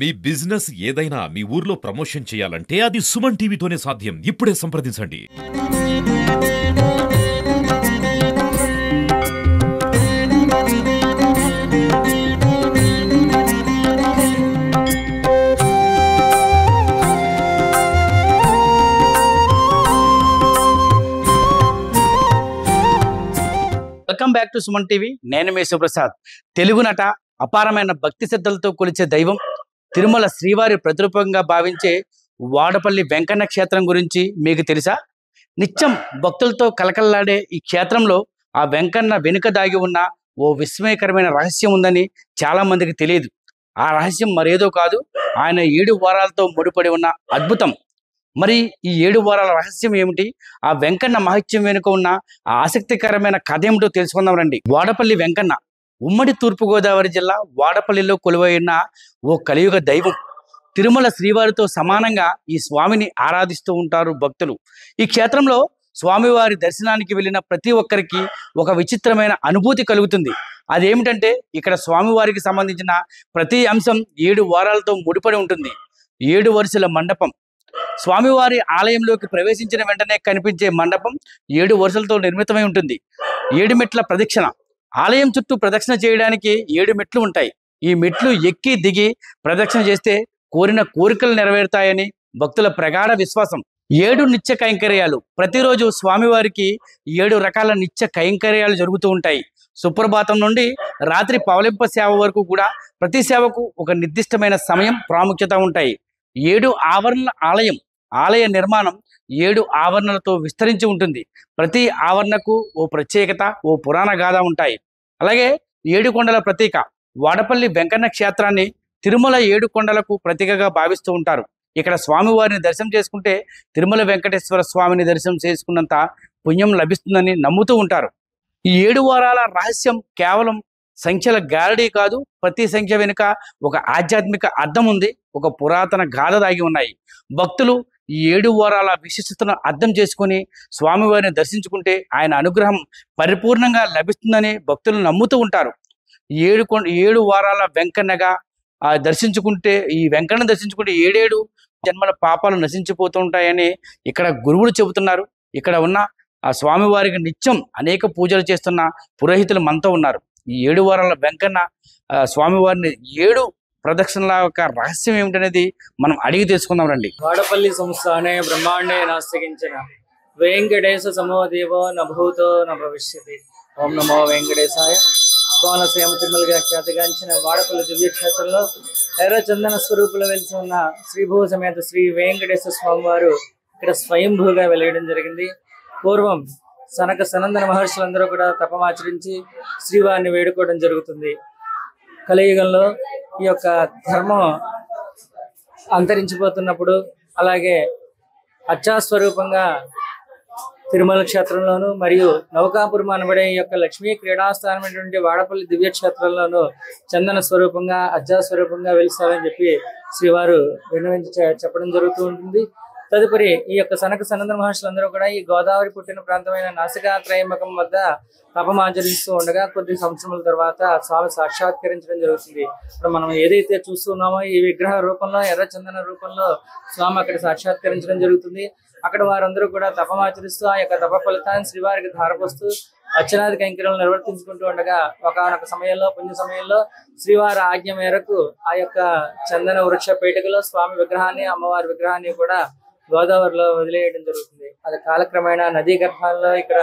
మీ business ఏదైనా మీ ఊర్లో promotion చేయాలంటే అది సుమన్ టీవీతోనే సాధ్యం. ఇప్పుడే సంప్రదించండి. Welcome back to Suman TV. నేను మీ సుప్రసాద్. తెలుగు నట అపారమైన భక్తి శ్రద్ధలతో కొలిచే దైవం తిరుమల శ్రీవారి ప్రతిరూపంగా భావించే వాడపల్లి వెంకన్న క్షేత్రం గురించి మీకు తెలుసా? నిత్యం భక్తులతో కలకల్లాడే ఈ క్షేత్రంలో ఆ వెంకన్న వెనుక దాగి ఉన్న ఓ విస్మయకరమైన రహస్యం ఉందని చాలా మందికి తెలియదు. ఆ రహస్యం మరేదో కాదు, ఆయన 7 వారాలతో ముడిపడి ఉన్న అద్భుతం. మరి ఈ 7 వారాల రహస్యం ఏమిటి? ఆ వెంకన్న మహత్యం వెనుక ఉన్న ఆ ఆసక్తికరమైన కథ ఏమిటో తెలుసుకుందాం రండి. వాడపల్లి వెంకన్న ఉమ్మడి తూర్పుగోదావరి జిల్లా వాడపల్లిలో కొలువై ఉన్న ఓ కలియుగ దైవం. తిరుమల శ్రీవారితో సమానంగా ఈ స్వామిని ఆరాధిస్తూ ఉంటారు భక్తులు. ఈ క్షేత్రంలో స్వామివారి దర్శనానికి వెళ్ళిన ప్రతి ఒక్కరికి ఒక విచిత్రమైన అనుభూతి కలుగుతుంది. అదేమిటంటే ఇక్కడ స్వామివారికి సంబంధించిన ప్రతి అంశం 7 వారాలతో ముడిపడి ఉంటుంది. 7 వరుసల మండపం. స్వామివారి ఆలయంలోకి ప్రవేశించిన వెంటనే కనిపించే మండపం 7 వరుసలతో నిర్మితమై ఉంటుంది. 7 మెట్ల ప్రదక్షిణ. ఆలయం చుట్టూ ప్రదక్షిణ చేయడానికి 7 మెట్లు ఉంటాయి. ఈ మెట్లు ఎక్కి దిగి ప్రదక్షిణ చేస్తే కోరిన కోరికలు నెరవేరుతాయని భక్తుల ప్రగాఢ విశ్వాసం. 7 నిత్య కైంకర్యాలు. ప్రతిరోజు స్వామివారికి 7 రకాల నిత్య కైంకర్యాలు జరుగుతూ ఉంటాయి. సుప్రభాతం నుండి రాత్రి పవలింప సేవ వరకు కూడా ప్రతి సేవకు ఒక నిర్దిష్టమైన సమయం, ప్రాముఖ్యత ఉంటాయి. 7 ఆవరణల ఆలయం. ఆలయ నిర్మాణం 7 ఆవరణలతో విస్తరించి ఉంటుంది. ప్రతి ఆవరణకు ఓ ప్రత్యేకత, ఓ పురాణ గాథ ఉంటాయి. అలాగే 7 కొండల ప్రతీక. వాడపల్లి వెంకన్న క్షేత్రాన్ని తిరుమల 7 కొండలకు ప్రతీకగా భావిస్తూ ఉంటారు. ఇక్కడ స్వామివారిని దర్శనం చేసుకుంటే తిరుమల వెంకటేశ్వర స్వామిని దర్శనం చేసుకున్నంత పుణ్యం లభిస్తుందని నమ్ముతూ ఉంటారు. ఈ 7 వారాల రహస్యం కేవలం సంఖ్యల గారడీ కాదు. ప్రతి సంఖ్య వెనుక ఒక ఆధ్యాత్మిక అర్థం ఉంది, ఒక పురాతన గాథ దాగి ఉన్నాయి. భక్తులు ఈ 7 వారాల విశిష్టతను అర్థం చేసుకుని స్వామివారిని దర్శించుకుంటే ఆయన అనుగ్రహం పరిపూర్ణంగా లభిస్తుందని భక్తులు నమ్ముతూ ఉంటారు. 7 వారాల వెంకన్నగా దర్శించుకుంటే, ఈ వెంకన్న దర్శించుకుంటే 7 జన్మల పాపాలు నశించిపోతూ ఉంటాయని ఇక్కడ గురువులు చెబుతున్నారు. ఇక్కడ ఉన్న ఆ స్వామివారికి నిత్యం అనేక పూజలు చేస్తున్న పురోహితులు మనతో ఉన్నారు. ఈ 7 వారాల వెంకన్న స్వామివారిని 7 ప్రదక్షిణల యొక్క రహస్యం ఏమిటనేది మనం అడిగి తెలుసుకుందాం రండి. వాడపల్లి సంస్థానే బ్రహ్మాండే నాస్తికించిన వెంకటేశ సమోదేవో నభూతో నభవిష్యతి. ఓం నమో వెంకటేశాయ. కోనసీమ తిరుమలగా ఖ్యాతిగాంచిన వాడపల్లి దివ్యక్షేత్రంలో ఎర్ర చందన స్వరూపులు వెలిసి ఉన్న శ్రీభూ సమేత శ్రీ వెంకటేశ్వర స్వామి వారు ఇక్కడ స్వయంభూగా వెలియడం జరిగింది. పూర్వం సనక సనందన మహర్షులందరూ కూడా తపమాచరించి శ్రీవారిని వేడుకోవడం జరుగుతుంది. కలియుగంలో ఈ యొక్క ధర్మం అంతరించిపోతున్నప్పుడు, అలాగే అచ్చాస్వరూపంగా తిరుమల క్షేత్రంలోను మరియు నౌకాపురం అనబడే ఈ యొక్క లక్ష్మీ క్రీడాస్థానమైనటువంటి వాడపల్లి దివ్యక్షేత్రంలోను చందన స్వరూపంగా, అజ్జా స్వరూపంగా వెలిసారని చెప్పి శ్రీవారు విన్నవించి చెప్పడం జరుగుతూ ఉంటుంది. తదుపరి ఈ యొక్క సనక సనందన మహర్షులందరూ కూడా ఈ గోదావరి పుట్టిన ప్రాంతమైన నాసికా త్రయంబకం వద్ద తపమాచరిస్తూ ఉండగా కొద్ది సంవత్సరాల తర్వాత స్వామి సాక్షాత్కరించడం జరుగుతుంది. ఇప్పుడు మనం ఏదైతే చూస్తున్నామో ఈ విగ్రహ రూపంలో, ఎర్రచందన రూపంలో స్వామి అక్కడ సాక్షాత్కరించడం జరుగుతుంది. అక్కడ వారందరూ కూడా తపమాచరిస్తూ ఆ యొక్క తప ఫలితాన్ని శ్రీవారికి ధారపోస్తూ అర్చనాది కైంకర్యాలను నిర్వర్తించుకుంటూ ఉండగా ఒకనొక సమయంలో, పుణ్య సమయంలో శ్రీవారి ఆజ్ఞ మేరకు ఆ యొక్క చందన వృక్ష పేటికలో స్వామి విగ్రహాన్ని, అమ్మవారి విగ్రహాన్ని కూడా గోదావరిలో వదిలేయడం జరుగుతుంది. అది కాలక్రమేణా నదీ గర్భాల్లో ఇక్కడ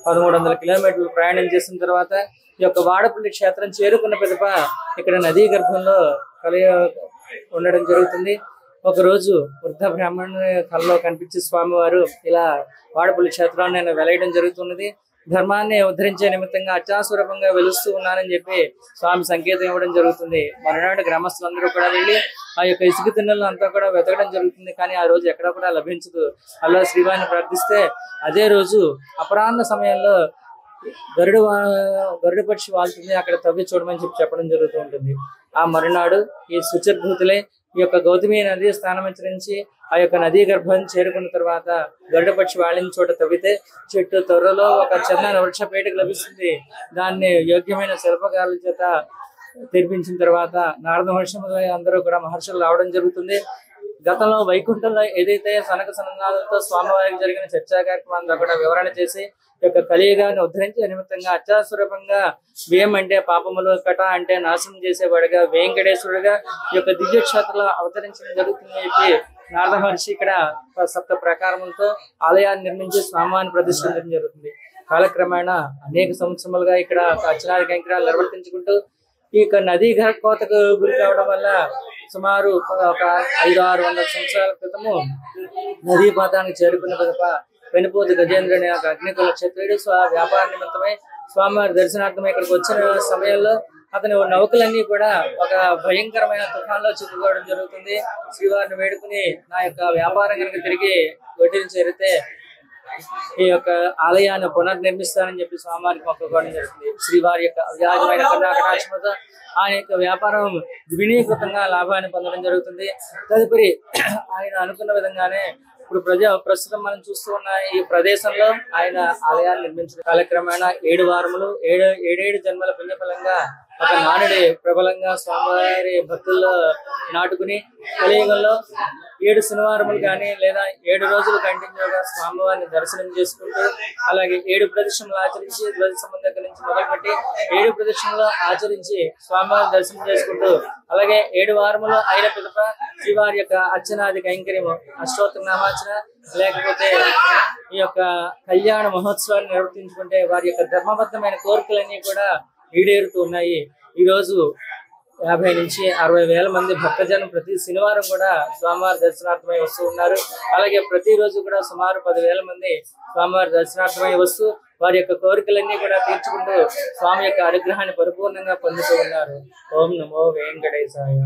1300 కిలోమీటర్లు ప్రయాణం చేసిన తర్వాత ఈ యొక్క వాడపల్లి క్షేత్రం చేరుకున్న పిదప ఇక్కడ నదీ గర్భంలో ఉండడం జరుగుతుంది. ఒకరోజు వృద్ధ బ్రాహ్మణుని కల్లో కనిపించే స్వామివారు ఇలా వాడపల్లి క్షేత్రాన్ని నేను వెలయడం జరుగుతున్నది. ధర్మాన్ని ఉద్ధరించే నిమిత్తంగా అత్యాస్వరూపంగా వెలుస్తూ ఉన్నానని చెప్పి స్వామి సంకేతం ఇవ్వడం జరుగుతుంది. మరునాడు గ్రామస్తులందరూ కూడా వెళ్ళి ఆ యొక్క ఇసుక తిన్నెలను అంతా కూడా వెతకడం జరుగుతుంది. కానీ ఆ రోజు ఎక్కడ కూడా లభించదు. అలా శ్రీవారిని ప్రార్థిస్తే అదే రోజు అపరాహ్న సమయంలో గరుడు పక్షి వాళ్తుంది. అక్కడ తవ్వి చూడమని చెప్పడం జరుగుతూ ఉంటుంది. ఆ మరునాడు ఈ సుచర్భూతులే ఈ యొక్క గౌతమి నది స్థానమచరించి ఆ యొక్క నదీ గర్భాన్ని చేరుకున్న తర్వాత గరుడ పక్షి వాలిన చోట తవ్వితే చెట్టు త్వరలో ఒక చందన వృక్ష పేటిక లభిస్తుంది. దాన్ని యోగ్యమైన శిల్పకారుల చేత తెరిపించిన తర్వాత నారద మహర్షి అందరూ కూడా మహర్షులు రావడం జరుగుతుంది. గతంలో వైకుంఠంలో ఏదైతే సనక సనందాలతో స్వామివారికి జరిగిన చర్చా కార్యక్రమాల్లో కూడా వివరణ చేసి ఈ యొక్క కలియుగాన్ని ఉద్ధరించే నిమిత్తంగా అత్యాస్వరూపంగా వ్యయం అంటే పాపములు, కట అంటే నాశనం చేసేవాడుగా, వెంకటేశ్వరుడుగా ఈ యొక్క దివ్యక్షేత్రంలో అవతరించడం జరుగుతుందని చెప్పి నారద మహర్షి ఇక్కడ సప్త ప్రకారములతో ఆలయాన్ని నిర్మించి స్వామివారిని ప్రతిష్ఠించడం జరుగుతుంది. కాలక్రమేణా అనేక సంవత్సరములుగా ఇక్కడ అర్చనాది కైంకర్యాలు నిర్వర్తించుకుంటూ ఈ యొక్క నదీ కోతకు గురి కావడం వల్ల సుమారు ఒక 500-600 సంవత్సరాల క్రితము నదీ పాతానికి చేరుకున్న పిదప వెనుపోతు గజేంద్ర అనే ఒక అగ్నికుల క్షత్రియుడు వ్యాపార నిమిత్తమై స్వామివారి దర్శనార్థమై ఇక్కడికి వచ్చిన సమయంలో అతని నౌకలన్నీ కూడా ఒక భయంకరమైన తుఫాన్లో చిక్కుకోవడం జరుగుతుంది. శ్రీవారిని వేడుకుని నా యొక్క వ్యాపారం కనుక తిరిగి ఒడ్డుని చేరితే ఈ యొక్క ఆలయాన్ని పునర్నిర్మిస్తానని చెప్పి స్వామివారికి మొక్కుకోవడం జరుగుతుంది. శ్రీవారి యొక్క అవ్యాజమైన కరుణాకటాక్షముతో ఆయన యొక్క వ్యాపారం ద్వినీకృతంగా లాభాన్ని పొందడం జరుగుతుంది. తదుపరి ఆయన అనుకున్న విధంగానే ఇప్పుడు ప్రస్తుతం మనం చూస్తూ ఉన్న ఈ ప్రదేశంలో ఆయన ఆలయాన్ని నిర్మించిన కాలక్రమేణా 7 వారములు 7 జన్మల పుణ్యఫలంగా ఒక నానుడి ప్రబలంగా స్వామివారి భక్తుల్లో నాటుకుని కలియుగంలో 7 శనివారములు కానీ లేదా 7 రోజులు కంటిన్యూగా స్వామివారిని దర్శనం చేసుకుంటూ అలాగే 7 ప్రదక్షిణలు ఆచరించి ధ్వజ సంబంధం దగ్గర నుంచి మొదలుపెట్టి 7 ప్రదక్షిణలు ఆచరించి స్వామివారిని దర్శనం చేసుకుంటూ అలాగే 7 వారములు అయిన పిదప శ్రీవారి యొక్క అర్చనాది కైంకర్యము అష్టోత్తర నామార్చన లేకపోతే ఈ యొక్క కళ్యాణ మహోత్సవాన్ని నిర్వర్తించుకుంటే వారి యొక్క ధర్మబద్ధమైన కోరికలన్నీ కూడా ఈడేరుతూ ఉన్నాయి. ఈ రోజు 50 నుంచి 60 వేల మంది భక్తజనం ప్రతి శనివారం కూడా స్వామివారి దర్శనార్థమై వస్తూ ఉన్నారు. అలాగే ప్రతిరోజు కూడా సుమారు 10,000 మంది స్వామివారి దర్శనార్థమై వస్తూ వారి యొక్క కోరికలన్నీ కూడా తీర్చుకుంటూ స్వామి యొక్క అనుగ్రహాన్ని పరిపూర్ణంగా పొందుతూ ఉన్నారు. ఓం నమో వెంకటేశాయ.